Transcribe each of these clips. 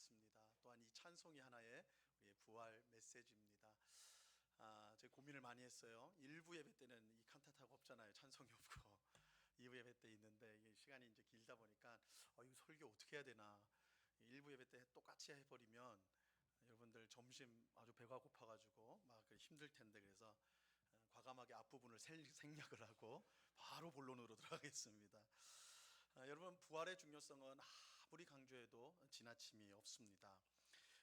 하겠습니다. 또한 이 찬송이 하나의 우리의 부활 메시지입니다. 제가 고민을 많이 했어요. 1부 예배 때는 이 칸타타가 없잖아요. 찬송이 없고 2부 예배 때 있는데 이게 시간이 이제 길다 보니까 이거 설교 어떻게 해야 되나. 1부 예배 때 똑같이 해버리면 여러분들 점심 아주 배가 고파가지고 막 힘들 텐데, 그래서 과감하게 앞부분을 생략을 하고 바로 본론으로 들어가겠습니다. 여러분, 부활의 중요성은 아무리 강조해도 지나침이 없습니다.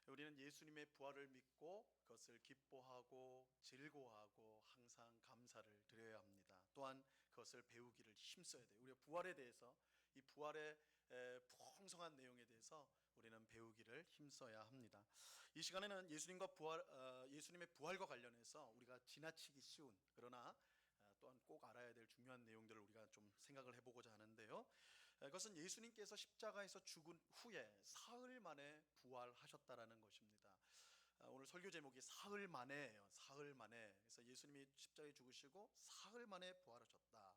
우리는 예수님의 부활을 믿고 그것을 기뻐하고 즐거워하고 항상 감사를 드려야 합니다. 또한 그것을 배우기를 힘써야 돼요. 우리가 부활에 대해서, 이 부활의 풍성한 내용에 대해서 우리는 배우기를 힘써야 합니다. 이 시간에는 예수님의 부활과 관련해서 우리가 지나치기 쉬운, 그러나 또한 꼭 알아야 될 중요한 내용들을 우리가 좀 생각을 해보고자 하는데요. 그것은 예수님께서 십자가에서 죽은 후에 사흘 만에 부활하셨다라는 것입니다. 오늘 설교 제목이 사흘 만에예요. 사흘 만에. 그래서 예수님이 십자가에 죽으시고 사흘 만에 부활하셨다.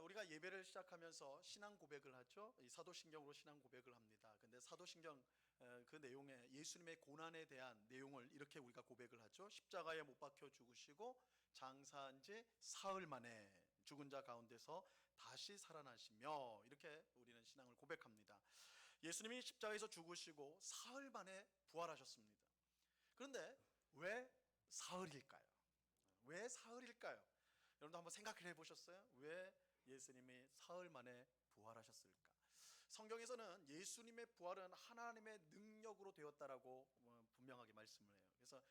우리가 예배를 시작하면서 신앙 고백을 하죠. 이 사도신경으로 신앙 고백을 합니다. 근데 사도신경 그 내용에 예수님의 고난에 대한 내용을 이렇게 우리가 고백을 하죠. 십자가에 못 박혀 죽으시고 장사한 지 사흘 만에 죽은 자 가운데서 다시 살아나시며, 이렇게 우리는 신앙을 고백합니다. 예수님이 십자가에서 죽으시고 사흘 만에 부활하셨습니다. 그런데 왜 사흘일까요? 왜 사흘일까요? 여러분도 한번 생각을 해보셨어요? 왜 예수님이 사흘 만에 부활하셨을까? 성경에서는 예수님의 부활은 하나님의 능력으로 되었다라고 분명하게 말씀을 해요. 그래서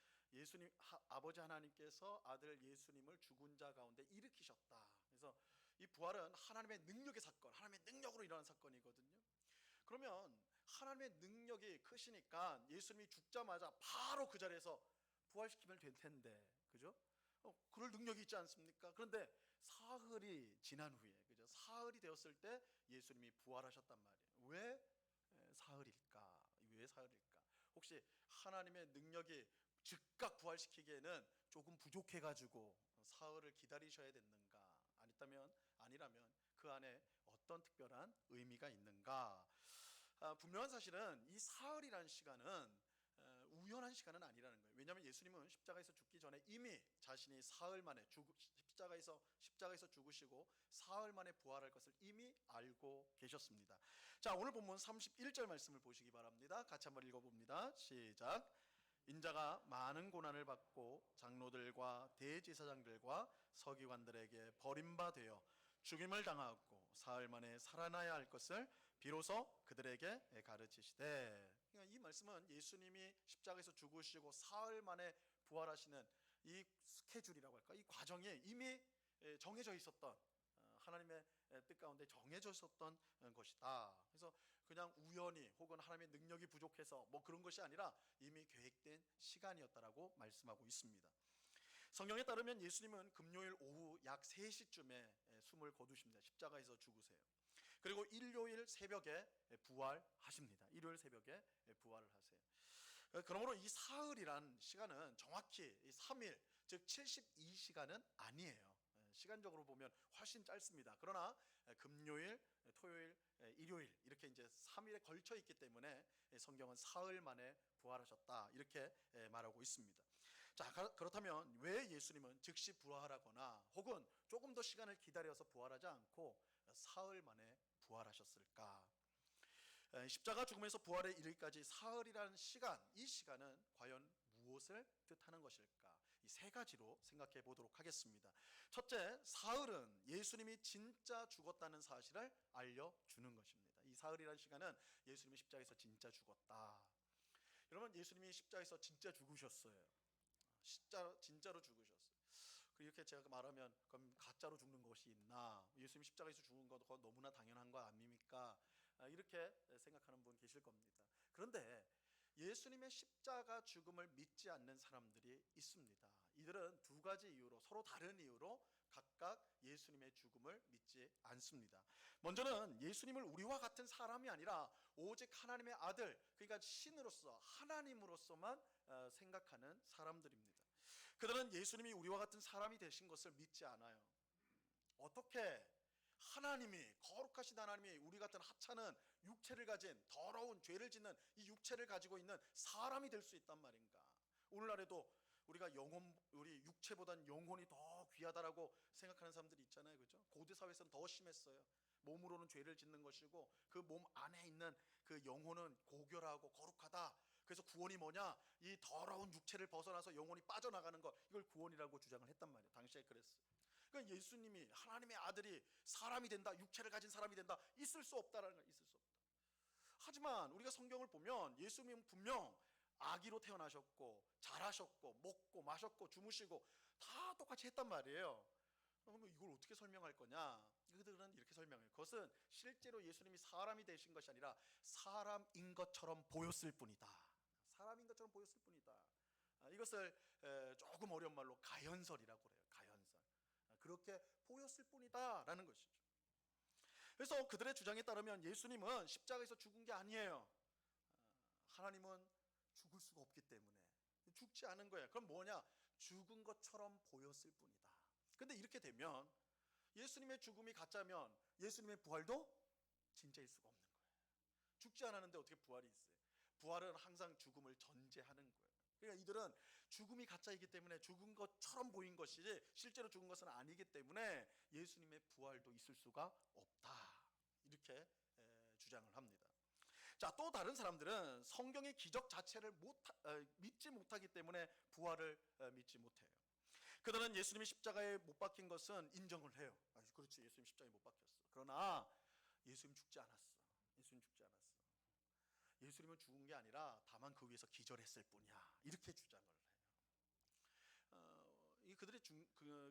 아버지 하나님께서 아들 예수님을 죽은 자 가운데 일으키셨다. 그래서 이 부활은 하나님의 능력의 사건, 하나님의 능력으로 일어난 사건이거든요. 그러면 하나님의 능력이 크시니까 예수님이 죽자마자 바로 그 자리에서 부활시키면 될 텐데, 그죠? 그럴 능력이 있지 않습니까? 그런데 사흘이 지난 후에, 그죠? 사흘이 되었을 때 예수님이 부활하셨단 말이에요. 왜 사흘일까? 왜 사흘일까? 혹시 하나님의 능력이 즉각 부활시키기에는 조금 부족해가지고 사흘을 기다리셔야 됐는가? 아니라면 그 안에 어떤 특별한 의미가 있는가? 분명한 사실은 이 사흘이라는 시간은 우연한 시간은 아니라는 거예요. 왜냐하면 예수님은 십자가에서 죽기 전에 이미 자신이 사흘 만에 십자가에서 죽으시고 사흘 만에 부활할 것을 이미 알고 계셨습니다. 자, 오늘 본문 31절 말씀을 보시기 바랍니다. 같이 한번 읽어봅니다. 시작. 인자가 많은 고난을 받고 장로들과 대제사장들과 서기관들에게 버림받아 죽임을 당하고 사흘 만에 살아나야 할 것을 비로소 그들에게 가르치시되. 그러니까 이 말씀은 예수님이 십자가에서 죽으시고 사흘 만에 부활하시는 이 스케줄이라고 할까, 이 과정이 이미 정해져 있었던, 하나님의 뜻 가운데 정해져 있었던 것이다. 그래서 그냥 우연히 혹은 하나님의 능력이 부족해서 뭐 그런 것이 아니라 이미 계획된 시간이었다라고 말씀하고 있습니다. 성경에 따르면 예수님은 금요일 오후 약 3시쯤에 숨을 거두십니다. 십자가에서 죽으세요. 그리고 일요일 새벽에 부활하십니다. 일요일 새벽에 부활을 하세요. 그러므로 이 사흘이란 시간은 정확히 3일, 즉 72시간은 아니에요. 시간적으로 보면 훨씬 짧습니다. 그러나 금요일, 토요일, 일요일 이렇게 이제 3일에 걸쳐 있기 때문에 성경은 사흘 만에 부활하셨다, 이렇게 말하고 있습니다. 자, 그렇다면 왜 예수님은 즉시 부활하거나 혹은 조금 더 시간을 기다려서 부활하지 않고 사흘 만에 부활하셨을까? 십자가 죽음에서 부활에 이르기까지 사흘이라는 시간, 이 시간은 과연 무엇을 뜻하는 것일까? 이 세 가지로 생각해 보도록 하겠습니다. 첫째, 사흘은 예수님이 진짜 죽었다는 사실을 알려주는 것입니다. 이 사흘이라는 시간은 예수님이 십자가에서 진짜 죽었다. 여러분, 예수님이 십자가에서 진짜 죽으셨어요. 진짜로 죽으셨어요. 이렇게 제가 말하면 그럼 가짜로 죽는 것이 있나? 예수님 십자가에서 죽은 것 너무나 당연한 거 아닙니까? 이렇게 생각하는 분 계실 겁니다. 그런데 예수님의 십자가 죽음을 믿지 않는 사람들이 있습니다. 이들은 두 가지 이유로, 서로 다른 이유로 각각 예수님의 죽음을 믿지 않습니다. 먼저는 예수님을 우리와 같은 사람이 아니라 오직 하나님의 아들, 그러니까 신으로서, 하나님으로서만 생각하는 사람들입니다. 그들은 예수님이 우리와 같은 사람이 되신 것을 믿지 않아요. 어떻게 하나님이, 거룩하신 하나님이 우리 같은 하찮은 육체를 가진, 더러운 죄를 짓는 이 육체를 가지고 있는 사람이 될 수 있단 말인가. 오늘날에도 우리가 우리 육체보단 영혼이 더 귀하다라고 생각하는 사람들이 있잖아요, 그죠? 고대 사회에서는 더 심했어요. 몸으로는 죄를 짓는 것이고 그 몸 안에 있는 그 영혼은 고결하고 거룩하다. 그래서 구원이 뭐냐? 이 더러운 육체를 벗어나서 영혼이 빠져나가는 것, 이걸 구원이라고 주장을 했단 말이에요. 당시에 그랬어요. 그러니까 예수님이, 하나님의 아들이 사람이 된다, 육체를 가진 사람이 된다, 있을 수 없다라는 거, 있을 수 없다. 하지만 우리가 성경을 보면 예수님은 분명 아기로 태어나셨고 자라셨고 먹고 마셨고 주무시고 다 똑같이 했단 말이에요. 그러면 이걸 어떻게 설명할 거냐? 그들은 이렇게 설명해요. 그것은 실제로 예수님이 사람이 되신 것이 아니라 사람인 것처럼 보였을 뿐이다. 사람인 것처럼 보였을 뿐이다. 이것을 조금 어려운 말로 가현설이라고 그래요. 가현설. 그렇게 보였을 뿐이다 라는 것이죠. 그래서 그들의 주장에 따르면 예수님은 십자가에서 죽은 게 아니에요. 하나님은 죽을 수가 없기 때문에 죽지 않은 거예요. 그럼 뭐냐? 죽은 것처럼 보였을 뿐이다. 근데 이렇게 되면 예수님의 죽음이 가짜면 예수님의 부활도 진짜일 수가 없는 거예요. 죽지 않았는데 어떻게 부활이 있어요? 부활은 항상 죽음을 전제하는 거예요. 그러니까 이들은 죽음이 가짜이기 때문에 죽은 것처럼 보인 것이지 실제로 죽은 것은 아니기 때문에 예수님의 부활도 있을 수가 없다, 이렇게 주장을 합니다. 자, 또 다른 사람들은 성경의 기적 자체를 믿지 못하기 때문에 부활을 믿지 못해요. 그들은 예수님이 십자가에 못 박힌 것은 인정을 해요. 그렇지, 예수님 십자가에 못 박혔어. 그러나 예수님 죽지 않았어. 예수님 죽지 않았어. 예수님은 죽은 게 아니라 다만 그 위에서 기절했을 뿐이야, 이렇게 주장을 해요. 그들의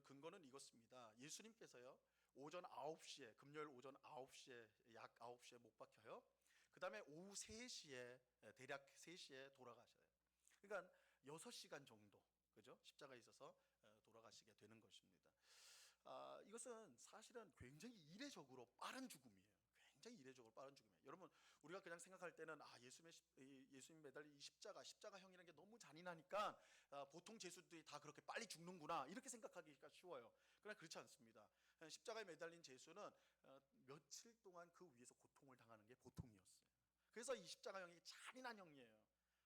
근거는 이것입니다. 예수님께서요, 오전 9시에, 금요일 오전 9시에, 약 9시에 못 박혀요. 그 다음에 오후 3시에, 대략 3시에 돌아가셔요. 그러니까 6시간 정도, 그죠? 십자가에 있어서 돌아가시게 되는 것입니다. 이것은 사실은 굉장히 이례적으로 빠른 죽음이에요. 굉장히 이례적으로 빠른 죽음이에요. 여러분, 우리가 그냥 생각할 때는 예수님 매달린 이 십자가형이라는 게 너무 잔인하니까 보통 죄수들이 다 그렇게 빨리 죽는구나, 이렇게 생각하기가 쉬워요. 그러나 그렇지 않습니다. 십자가에 매달린 죄수는 며칠 동안 그 위에서 고통을 당하는 게 보통이었어요. 그래서 이 십자가형이 잔인한 형이에요.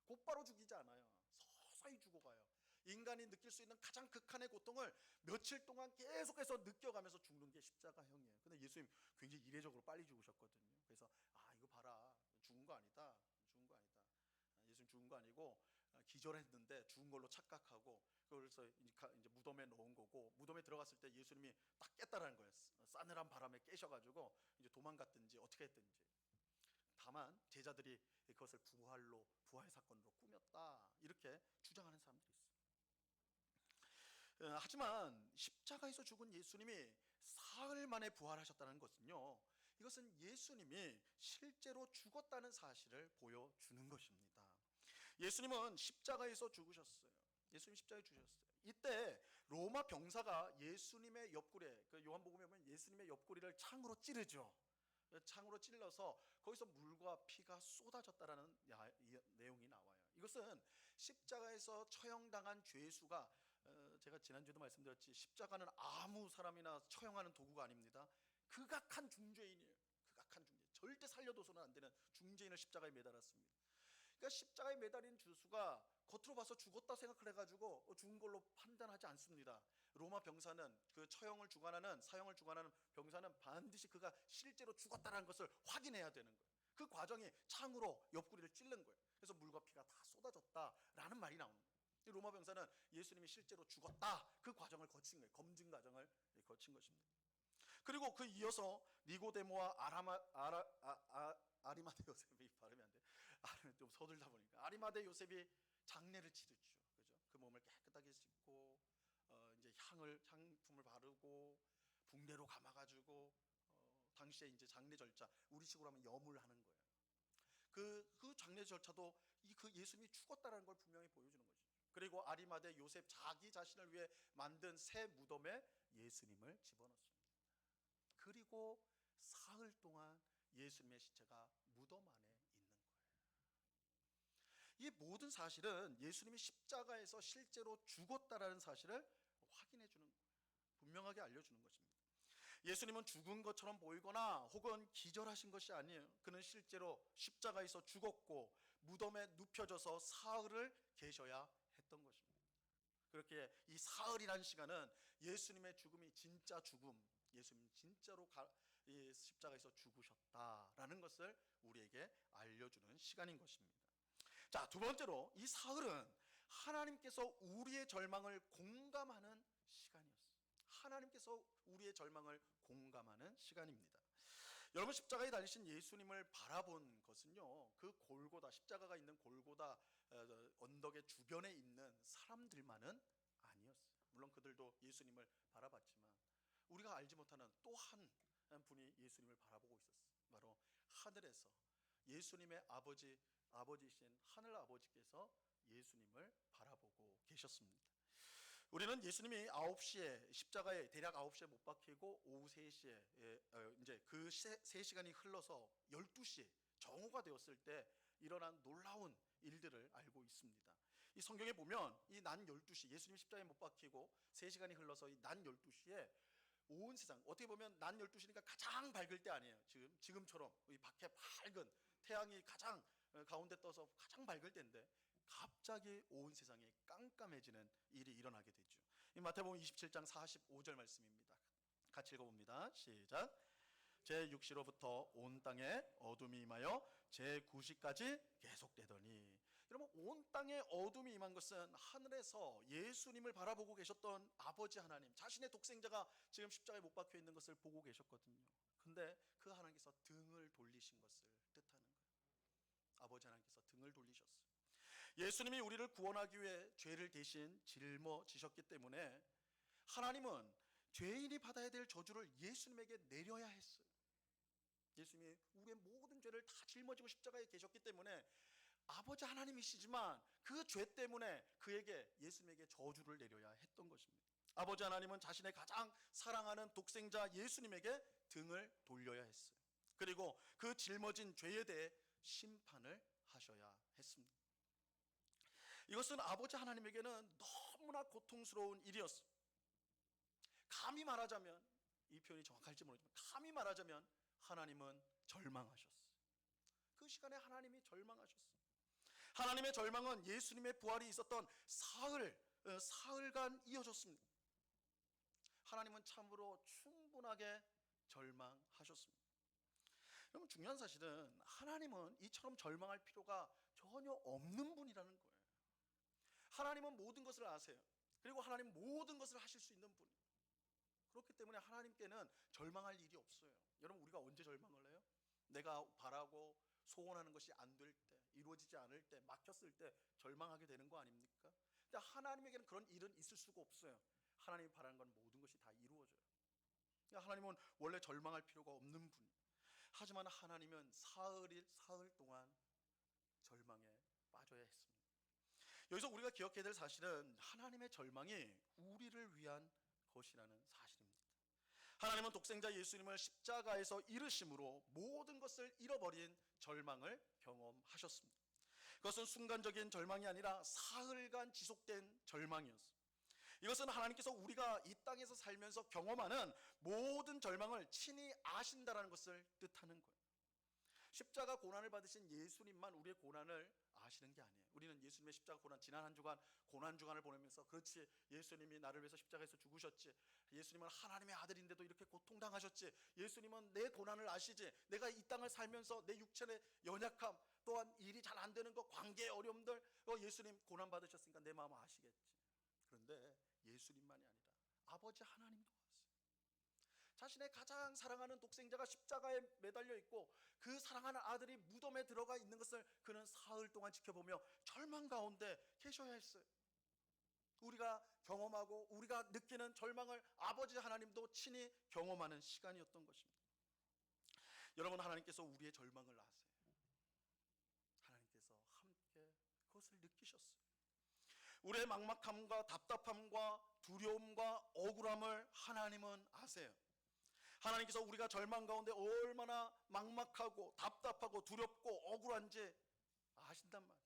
곧바로 죽이지 않아요. 서서히 죽어가요. 인간이 느낄 수 있는 가장 극한의 고통을 며칠 동안 계속해서 느껴가면서 죽는 게 십자가형이에요. 근데 예수님 굉장히 이례적으로 빨리 죽으셨거든요. 그래서 이거 봐라, 죽은 거 아니다, 죽은 거 아니다. 예수님 죽은 거 아니고 기절했는데 죽은 걸로 착각하고, 그래서 이제 무덤에 넣은 거고, 무덤에 들어갔을 때 예수님이 딱 깼다라는 거예요. 싸늘한 바람에 깨셔가지고 이제 도망갔든지 어떻게 했든지. 다만 제자들이 그것을 부활 사건으로 꾸몄다, 이렇게 주장하는 사람들이 있어요. 하지만 십자가에서 죽은 예수님이 사흘 만에 부활하셨다는 것은요, 이것은 예수님이 실제로 죽었다는 사실을 보여주는 것입니다. 예수님은 십자가에서 죽으셨어요. 예수님 십자가에 죽으셨어요. 이때 로마 병사가 예수님의 옆구리에, 그 요한복음에 보면 예수님의 옆구리를 창으로 찌르죠. 창으로 찔러서 거기서 물과 피가 쏟아졌다라는 내용이 나와요. 이것은 십자가에서 처형당한 죄수가, 제가 지난주에도 말씀드렸지, 십자가는 아무 사람이나 처형하는 도구가 아닙니다. 극악한 중죄인이에요. 극악한 중죄인, 절대 살려둬서는 안 되는 중죄인을 십자가에 매달았습니다. 그러니까 십자가에 매달린 죄수가 겉으로 봐서 죽었다 생각을 해가지고 죽은 걸로 판단하지 않습니다. 로마 병사는, 그 사형을 주관하는 병사는 반드시 그가 실제로 죽었다는 것을 확인해야 되는 거예요. 그 과정이 창으로 옆구리를 찌른 거예요. 그래서 물과 피가 다 쏟아졌다라는 말이 나오는 거예요. 로마 병사는 예수님이 실제로 죽었다, 그 과정을 거친 거예요. 검증 과정을 거친 것입니다. 그리고 그 이어서 니고데모와 아리마대 요셉이, 발음이 안 돼. 좀 서둘다 보니까 아리마대 요셉이 장례를 치르죠. 그죠? 그 몸을 깨끗하게 씻고 이제 향품을 바르고 붕대로 감아가지고 당시에 이제 장례 절차, 우리식으로 하면 염을 거예요. 그 장례 절차도 그 예수님이 죽었다는 걸 분명히 보여주는 것이죠. 그리고 아리마대 요셉 자기 자신을 위해 만든 새 무덤에 예수님을 집어넣습니다. 그리고 사흘 동안 예수님의 시체가 무덤 안에 있는 거예요. 이 모든 사실은 예수님이 십자가에서 실제로 죽었다라는 사실을 확인해 주는 거예요. 분명하게 알려주는 것입니다. 예수님은 죽은 것처럼 보이거나 혹은 기절하신 것이 아니에요. 그는 실제로 십자가에서 죽었고 무덤에 눕혀져서 사흘을 계셔야 했던 것입니다. 그렇게 이 사흘이라는 시간은 예수님의 죽음이 진짜 죽음, 예수님 진짜로 이 십자가에서 죽으셨다라는 것을 우리에게 알려주는 시간인 것입니다. 자, 두 번째로 이 사흘은 하나님께서 우리의 절망을 공감하는 시간이었어요. 하나님께서 우리의 절망을 공감하는 시간입니다. 여러분, 십자가에 달리신 예수님을 바라본 것은요, 그 골고다, 십자가가 있는 골고다 언덕의 주변에 있는 사람들만은 아니었어요. 물론 그들도 예수님을 바라봤지만 우리가 알지 못하는 또 한 분이 예수님을 바라보고 있었어요. 바로 하늘에서 예수님의 아버지이신 하늘 아버지께서 예수님을 바라보고 계셨습니다. 우리는 예수님이 9시에 십자가에 대략 9시에 못 박히고 오후 3시에 이제 그 3시간이 흘러서 12시 정오가 되었을 때 일어난 놀라운 일들을 알고 있습니다. 이 성경에 보면 이 낮 12시 예수님 십자가에 못 박히고 3시간이 흘러서 이 낮 12시에 온 세상, 어떻게 보면 낮 12시니까 가장 밝을 때 아니에요. 지금처럼 이 밖에 밝은 태양이 가장 가운데 떠서 가장 밝을 때인데 갑자기 온 세상이 깜깜해지는 일이 일어나게 되죠. 이 마태복음 27장 45절 말씀입니다. 같이 읽어봅니다. 시작. 제6시로부터 온 땅에 어둠이 임하여 제9시까지 계속되더니, 여러분, 온 땅에 어둠이 임한 것은 하늘에서 예수님을 바라보고 계셨던 아버지 하나님, 자신의 독생자가 지금 십자가에 못 박혀 있는 것을 보고 계셨거든요. 근데 그 하나님께서 등을 돌리신 것을 뜻하는 거예요. 아버지 하나님께서 등을 돌리셨어요. 예수님이 우리를 구원하기 위해 죄를 대신 짊어지셨기 때문에 하나님은 죄인이 받아야 될 저주를 예수님에게 내려야 했어요. 예수님이 우리의 모든 죄를 다 짊어지고 십자가에 계셨기 때문에 아버지 하나님이시지만 그 죄 때문에 그에게, 예수님에게 저주를 내려야 했던 것입니다. 아버지 하나님은 자신의 가장 사랑하는 독생자 예수님에게 등을 돌려야 했어요. 그리고 그 짊어진 죄에 대해 심판을 하셔야 했습니다. 이것은 아버지 하나님에게는 너무나 고통스러운 일이었어요. 감히 말하자면, 이 표현이 정확할지 모르지만 감히 말하자면 하나님은 절망하셨어요. 그 시간에 하나님이 절망하셨어요. 하나님의 절망은 예수님의 부활이 있었던 사흘간 이어졌습니다. 하나님은 참으로 충분하게 절망하셨습니다. 여러분, 중요한 사실은 하나님은 이처럼 절망할 필요가 전혀 없는 분이라는 거예요. 하나님은 모든 것을 아세요. 그리고 하나님 모든 것을 하실 수 있는 분이에요. 그렇기 때문에 하나님께는 절망할 일이 없어요. 여러분, 우리가 언제 절망을 해요? 내가 바라고 소원하는 것이 안 될 때, 이루어지지 않을 때, 막혔을 때 절망하게 되는 거 아닙니까? 근데 하나님에게는 그런 일은 있을 수가 없어요. 하나님이 바라는 건 모든 것이 다 이루어져요. 그러니까 하나님은 원래 절망할 필요가 없는 분이에요. 하지만 하나님은 사흘 동안 절망에 빠져야 했습니다. 여기서 우리가 기억해야 될 사실은 하나님의 절망이 우리를 위한 것이라는 사실입니다. 하나님은 독생자 예수님을 십자가에서 잃으심으로 모든 것을 잃어버린 절망을 경험하셨습니다. 그것은 순간적인 절망이 아니라 사흘간 지속된 절망이었습니다. 이것은 하나님께서 우리가 이 땅에서 살면서 경험하는 모든 절망을 친히 아신다라는 것을 뜻하는 거예요. 십자가 고난을 받으신 예수님만 우리의 고난을 아시는 게 아니에요. 우리는 예수님의 십자가 고난, 지난 한 주간 고난 주간을 보내면서, 그렇지, 예수님이 나를 위해서 십자가에서 죽으셨지, 예수님은 하나님의 아들인데도 이렇게 고통당하셨지, 예수님은 내 고난을 아시지, 내가 이 땅을 살면서 내 육체의 연약함, 또한 일이 잘 안 되는 것, 관계의 어려움들, 예수님 고난 받으셨으니까 내 마음 아시겠지. 그런데 예수님만이 아니라 아버지 하나님도 아세요. 자신의 가장 사랑하는 독생자가 십자가에 매달려 있고 그 사랑하는 아들이 무덤에 들어가 있는 것을 그는 사흘 동안 지켜보며 절망 가운데 계셔야 했어요. 우리가 경험하고 우리가 느끼는 절망을 아버지 하나님도 친히 경험하는 시간이었던 것입니다. 여러분, 하나님께서 우리의 절망을 아세요. 하나님께서 함께 그것을 느끼셨어요. 우리의 막막함과 답답함과 두려움과 억울함을 하나님은 아세요. 하나님께서 우리가 절망 가운데 얼마나 막막하고 답답하고 두렵고 억울한지 아신단 말이에요.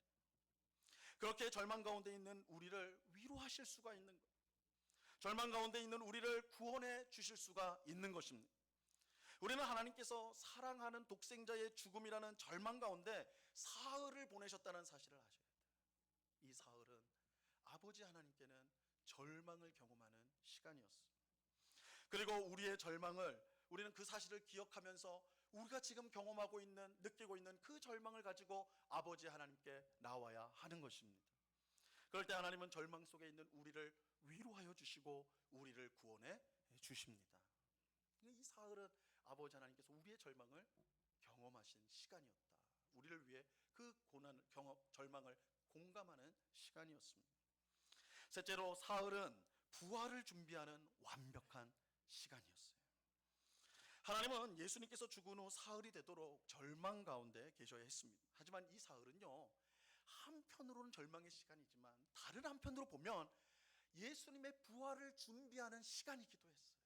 그렇게 절망 가운데 있는 우리를 위로하실 수가 있는 거예요. 절망 가운데 있는 우리를 구원해 주실 수가 있는 것입니다. 우리는 하나님께서 사랑하는 독생자의 죽음이라는 절망 가운데 사흘을 보내셨다는 사실을 아셔야 돼요. 이 사흘은 아버지 하나님께는 절망을 경험하는 시간이었습니다. 그리고 우리의 절망을, 우리는 그 사실을 기억하면서 우리가 지금 경험하고 있는, 느끼고 있는 그 절망을 가지고 아버지 하나님께 나와야 하는 것입니다. 그럴 때 하나님은 절망 속에 있는 우리를 위로하여 주시고 우리를 구원해 주십니다. 이 사흘은 아버지 하나님께서 우리의 절망을 경험하신 시간이었다. 우리를 위해 그 고난, 절망을 공감하는 시간이었습니다. 셋째로, 사흘은 부활을 준비하는 완벽한 시간이었어요. 하나님은 예수님께서 죽은 후 사흘이 되도록 절망 가운데 계셔야 했습니다. 하지만 이 사흘은요, 한편으로는 절망의 시간이지만 다른 한편으로 보면 예수님의 부활을 준비하는 시간이기도 했어요.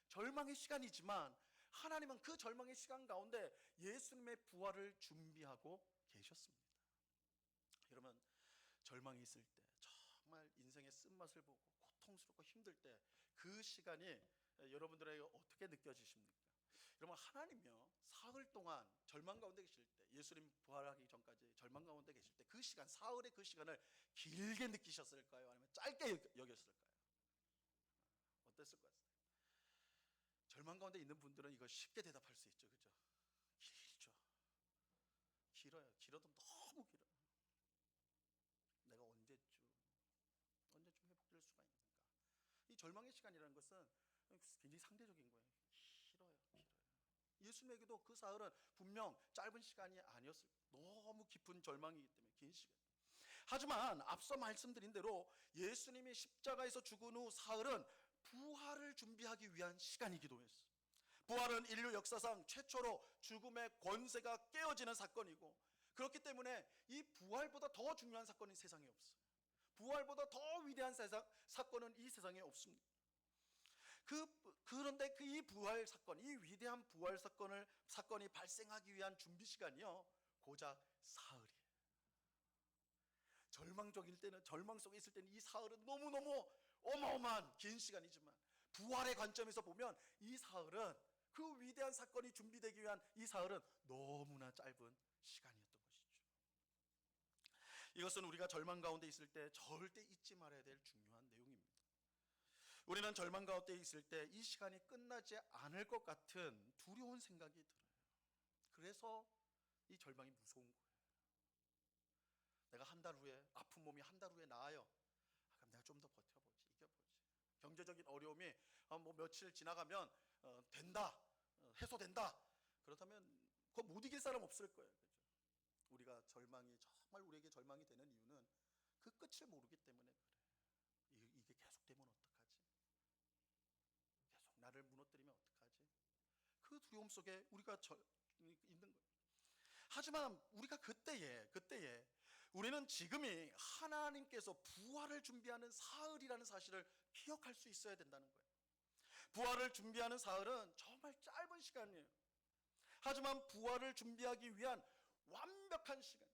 절망의 시간이지만 하나님은 그 절망의 시간 가운데 예수님의 부활을 준비하고 계셨습니다. 여러분, 절망이 있을 때, 정말 인생의 쓴맛을 보고 고통스럽고 힘들 때 그 시간이 여러분들에게 어떻게 느껴지십니까? 여러분, 하나님이요, 사흘 동안 절망 가운데 계실 때, 예수님 부활하기 전까지 절망 가운데 계실 때 그 시간, 사흘의 그 시간을 길게 느끼셨을까요? 아니면 짧게 여겼을까요? 어땠을 것 같아요? 절망 가운데 있는 분들은 이거 쉽게 대답할 수 있죠, 그죠? 길죠. 길어요. 길어도 너무 길어요. 내가 언제쯤 회복될 수가 있는가? 이 절망의 시간이라는 것은 굉장히 상대적인 거예요. 길어요. 예수님에게도 그 사흘은 분명 짧은 시간이 아니었을 거예요. 너무 깊은 절망이기 때문에 긴 시간. 하지만 앞서 말씀드린 대로 예수님이 십자가에서 죽은 후 사흘은 부활을 준비하기 위한 시간이기도 했어요. 부활은 인류 역사상 최초로 죽음의 권세가 깨어지는 사건이고, 그렇기 때문에 이 부활보다 더 중요한 사건이 세상에 없어요. 부활보다 더 위대한 사건은 이 세상에 없습니다. 그런데 이 부활 사건, 이 위대한 부활 사건이 발생하기 위한 준비 시간이요, 고작 사흘이에요. 절망적일 때는, 절망 속에 있을 때는 이 사흘은 너무너무 어마어마한 긴 시간이지만, 부활의 관점에서 보면 이 사흘은, 그 위대한 사건이 준비되기 위한 이 사흘은 너무나 짧은 시간이었던 것이죠. 이것은 우리가 절망 가운데 있을 때 절대 잊지 말아야 될 중요한 내용입니다. 우리는 절망 가운데 있을 때 이 시간이 끝나지 않을 것 같은 두려운 생각이 들어요. 그래서 이 절망이 무서운 거예요. 내가 한 달 후에, 아픈 몸이 한 달 후에 나아요. 그럼 내가 좀 더 버텨보지, 이겨보지. 경제적인 어려움이 뭐 며칠 지나가면 된다, 해소된다. 그렇다면 그거 못 이길 사람 없을 거예요, 그죠? 우리가 절망이, 정말 우리에게 절망이 되는 이유는 그 끝을 모르기 때문에 그래. 이게 계속되면 어떡하지? 계속 나를 무너뜨리면 어떡하지? 그 두려움 속에 우리가 있는 거예요. 하지만 우리가 그때에 우리는 지금이 하나님께서 부활을 준비하는 사흘이라는 사실을 기억할 수 있어야 된다는 거예요. 부활을 준비하는 사흘은 정말 짧은 시간이에요. 하지만 부활을 준비하기 위한 완벽한 시간.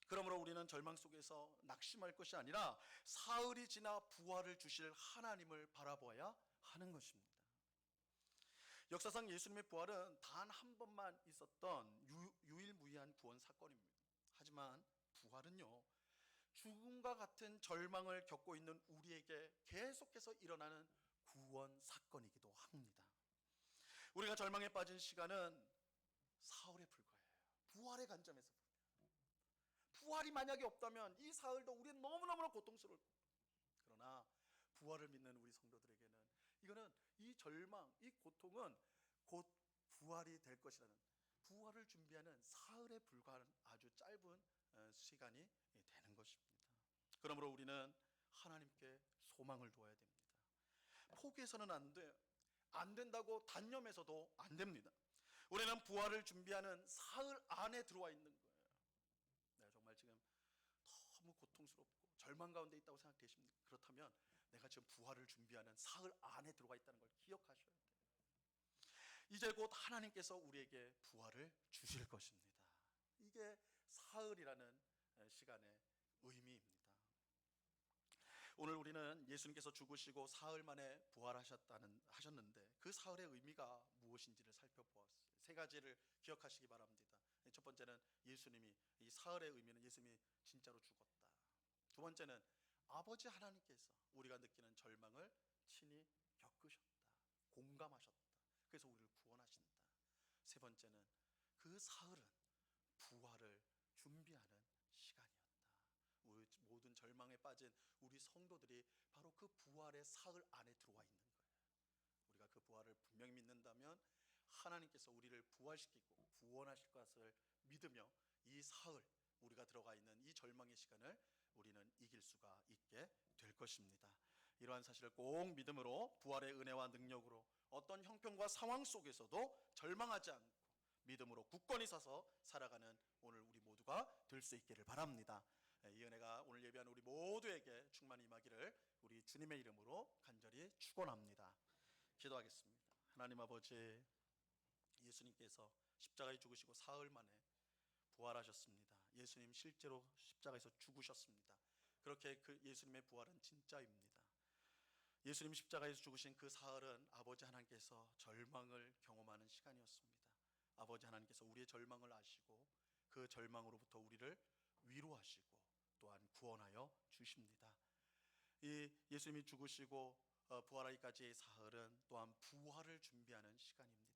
그러므로 우리는 절망 속에서 낙심할 것이 아니라 사흘이 지나 부활을 주실 하나님을 바라보아야 하는 것입니다. 역사상 예수님의 부활은 단 한 번만 있었던 유일무이한 구원 사건입니다. 하지만 부활은요, 죽음과 같은 절망을 겪고 있는 우리에게 계속해서 일어나는 구원 사건이기도 합니다. 우리가 절망에 빠진 시간은 사흘에 불과해요. 부활의 관점에서 보면. 부활이 만약에 없다면 이 사흘도 우리는 너무너무 고통스러울 거예요. 그러나 부활을 믿는 우리 성도들에게는 이거는, 이 절망, 이 고통은 곧 부활이 될 것이라는, 부활을 준비하는 사흘에 불과한 아주 짧은 시간이 되는 것입니다. 그러므로 우리는 하나님께 소망을 두어야 됩니다. 포기해서는 안 돼요. 안 된다고 단념해서도 안 됩니다. 우리는 부활을 준비하는 사흘 안에 들어와 있는 거예요. 내가 정말 지금 너무 고통스럽고 절망 가운데 있다고 생각되십니까? 그렇다면 내가 지금 부활을 준비하는 사흘 안에 들어가 있다는 걸 기억하셔야 돼요. 이제 곧 하나님께서 우리에게 부활을 주실 것입니다. 이게 사흘이라는 시간의 의미입니다. 오늘 우리는 예수님께서 죽으시고 사흘 만에 하셨는데 그 사흘의 의미가 무엇인지를 살펴보았어요. 세 가지를 기억하시기 바랍니다. 첫 번째는 예수님이, 이 사흘의 의미는 예수님이 진짜로 죽었다. 두 번째는 아버지 하나님께서 우리가 느끼는 절망을 친히 겪으셨다, 공감하셨다. 그래서 우리를 구원하신다. 세 번째는 그 사흘은 부활을 준비하는 시간이었다. 우리 모든 절망에 빠진 우리 성도들이 바로 그 부활의 사흘 안에 들어와 있는 거예요. 우리가 그 부활을 분명히 믿는다면 하나님께서 우리를 부활시키고 구원하실 것을 믿으며 이 사흘, 우리가 들어가 있는 이 절망의 시간을 우리는 이길 수가 있게 될 것입니다. 이러한 사실을 꼭 믿음으로 부활의 은혜와 능력으로 어떤 형편과 상황 속에서도 절망하지 않고 믿음으로 굳건히 서서 살아가는 오늘 우리 모두가 될 수 있기를 바랍니다. 이 은혜가 오늘 예배하는 우리 모두에게 충만히 임하기를 우리 주님의 이름으로 간절히 축원합니다. 기도하겠습니다. 하나님 아버지, 예수님께서 십자가에 죽으시고 사흘 만에 부활하셨습니다. 예수님 실제로 십자가에서 죽으셨습니다. 그렇게 그 예수님의 부활은 진짜입니다. 예수님 십자가에서 죽으신 그 사흘은 아버지 하나님께서 절망을 경험하는 시간이었습니다. 아버지 하나님께서 우리의 절망을 아시고 그 절망으로부터 우리를 위로하시고 또한 구원하여 주십니다. 이 예수님이 죽으시고 부활하기까지의 사흘은 또한 부활을 준비하는 시간입니다.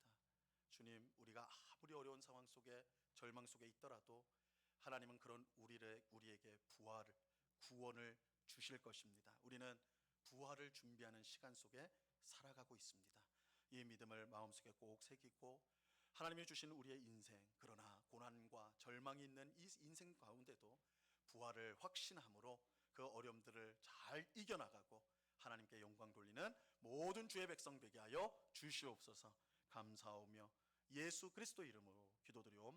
주님, 우리가 아무리 어려운 상황 속에 절망 속에 있더라도 하나님은 그런 우리에게 부활을, 구원을 주실 것입니다. 우리는 부활을 준비하는 시간 속에 살아가고 있습니다. 이 믿음을 마음속에 꼭 새기고 하나님이 주신 우리의 인생, 그러나 고난과 절망이 있는 이 인생 가운데도 부활을 확신함으로 그 어려움들을 잘 이겨나가고 하나님께 영광 돌리는 모든 주의 백성 되게 하여 주시옵소서. 감사하며 예수 그리스도 이름으로 기도드리옵나이다.